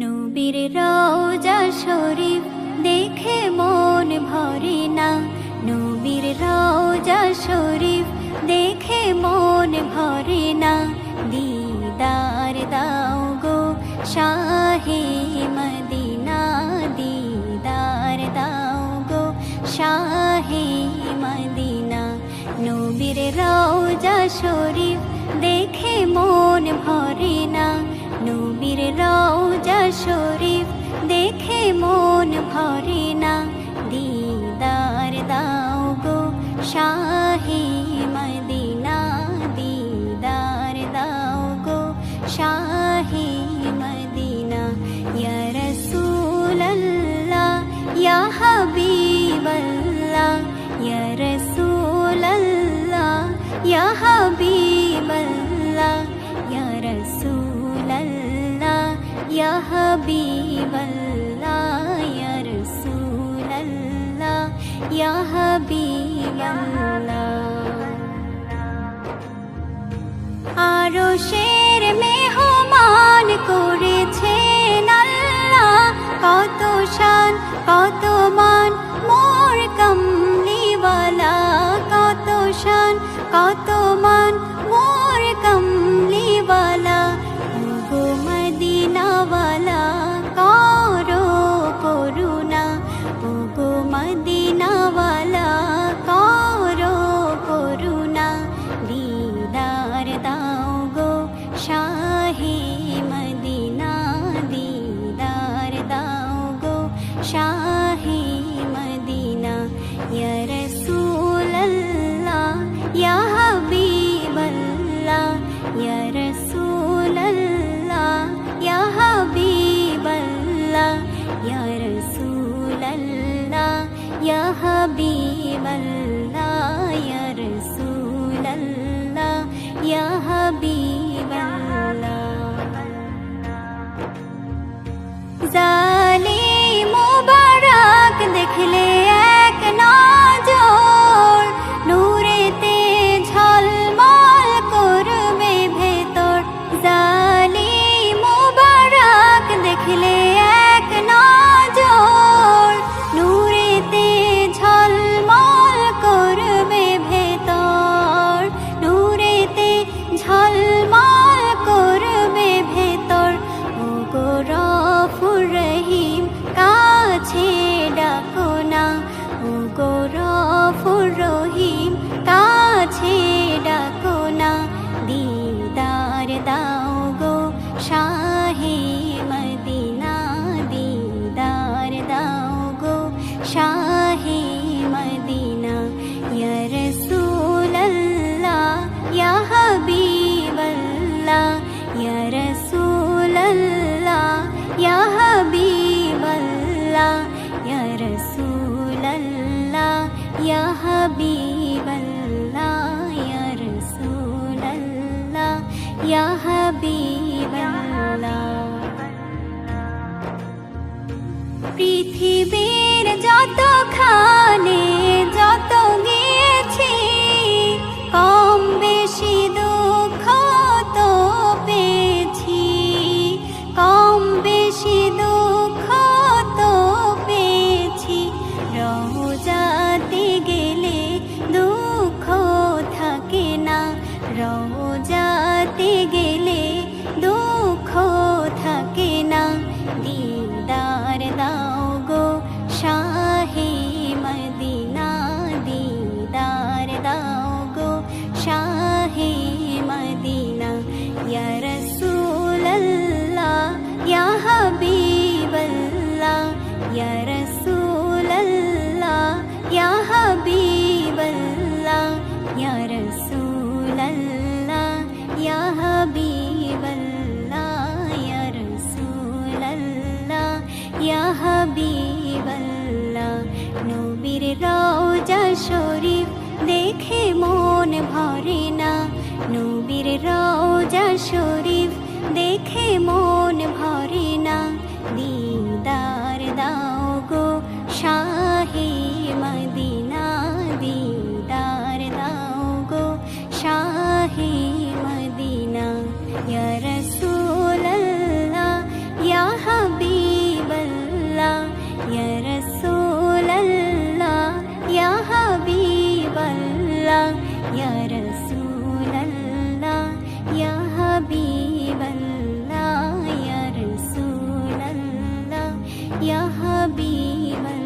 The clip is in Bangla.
নবীর রওজা শরীফ দেখে মন ভরে না, নবীর রওজা শরীফ দেখে মন ভরে না। দিদার দাও গো শাহে মদিনা, দিদার দাও গো শাহে মদিনা। নবীর রওজা শরীফ দেখে মন ভরে না, নবীর রওজা শরীফ দেখে মন ভরে না। দিদার দাও গো শাহে মদিনা, দিদার দাও গো শাহে মদিনা। ইয়া রাসূলাল্লাহ ইয়া হাবিবাল্লাহ, ইয়া রাসূলাল্লাহ ইয়া হাবিবাল্লাহ, ইয়া রাসূলাল্লাহ ইয়া হাবিবাল্লাহ, ইয়া রাসূলাল্লাহ ইয়া হাবিবাল্লাহ। আরশের মেহমান করেছেন আল্লাহ, কত শান কত মান মোর কমলিওয়ালা, কত শান কত মান মোর কমলিওয়ালা। ওগো মদিনাওয়ালা করো করুণা, ওগো মদিনাওয়ালা করো করুণা। দিদার দাও গো শাহে মদিনা, দিদার দাও গো শাহে মদিনা। ইয়া রাসূলাল্লাহ ইয়া হাবিবাল্লাহ, ইয়া রাসূলাল্লাহ ইয়া হাবিবাল্লাহ, ইয়া রাসূলাল্লাহ ইয়া হাবিবাল্লাহ, ইয়া রাসূলাল্লাহ ইয়া হাবিবাল্লাহ। জালিম মুবারক দেখলে এক নজর, নূরেতে ঝলমল করবে ভেতর। জালিম মুবারক দেখলে এক নজর, নূরেতে ঝলমল করবে ভেতর, নূরেতে ঝলমল করবে ভেতর। ওগো গফুর রহিম কাছে ডাকো না, ওগো গফুর রহিম কাছে ডাকো না। দিদার দাও গো শাহে মদিনা, দিদার দাও গো শাহে মদিনা। ইয়া রাসূলাল্লাহ ইয়া হাবিবাল্লাহ, ইয়া রাসূলাল্লাহ ইয়া হাবিবাল্লাহ, ইয়া রাসূলাল্লাহ ইয়া হাবিবাল্লাহ, ইয়া রাসূলাল্লাহ ইয়া হাবিবাল্লাহ। পৃথিবীর যতখানে যত গিয়েছি, কম বেশি দুঃখ তো পেয়েছি, কম বেশি দুঃখ তো পেয়েছি। রওজাতে গেলে দুঃখ থাকে না, রওজাতে গেলে দুঃখ থাকে না। দিদার দাও গো শাহে মদিনা, দিদার দাও গো শাহে মদিনা। ইয়া রাসূলাল্লাহ ইয়া হাবিবাল্লাহ, ইয়া রাসূলাল্লাহ ইয়া হাবিবাল্লাহ, ইয়া রাসূলাল্লাহ ইয়া হাবিবাল্লাহ, ইয়া রাসূলাল্লাহ ইয়া হাবিবাল্লাহ। নবীর রওজা শরীফ দেখে মন ভরে না, নবীর রওজা শরীফ দেখে মন ভরে না। দিদার দাও গো শাহে মদিনা, দিদার দাও গো শাহে মদিনা। ইয়া রাসূলাল্লাহ ইয়া ইয়া হাবিবাল্লাহ।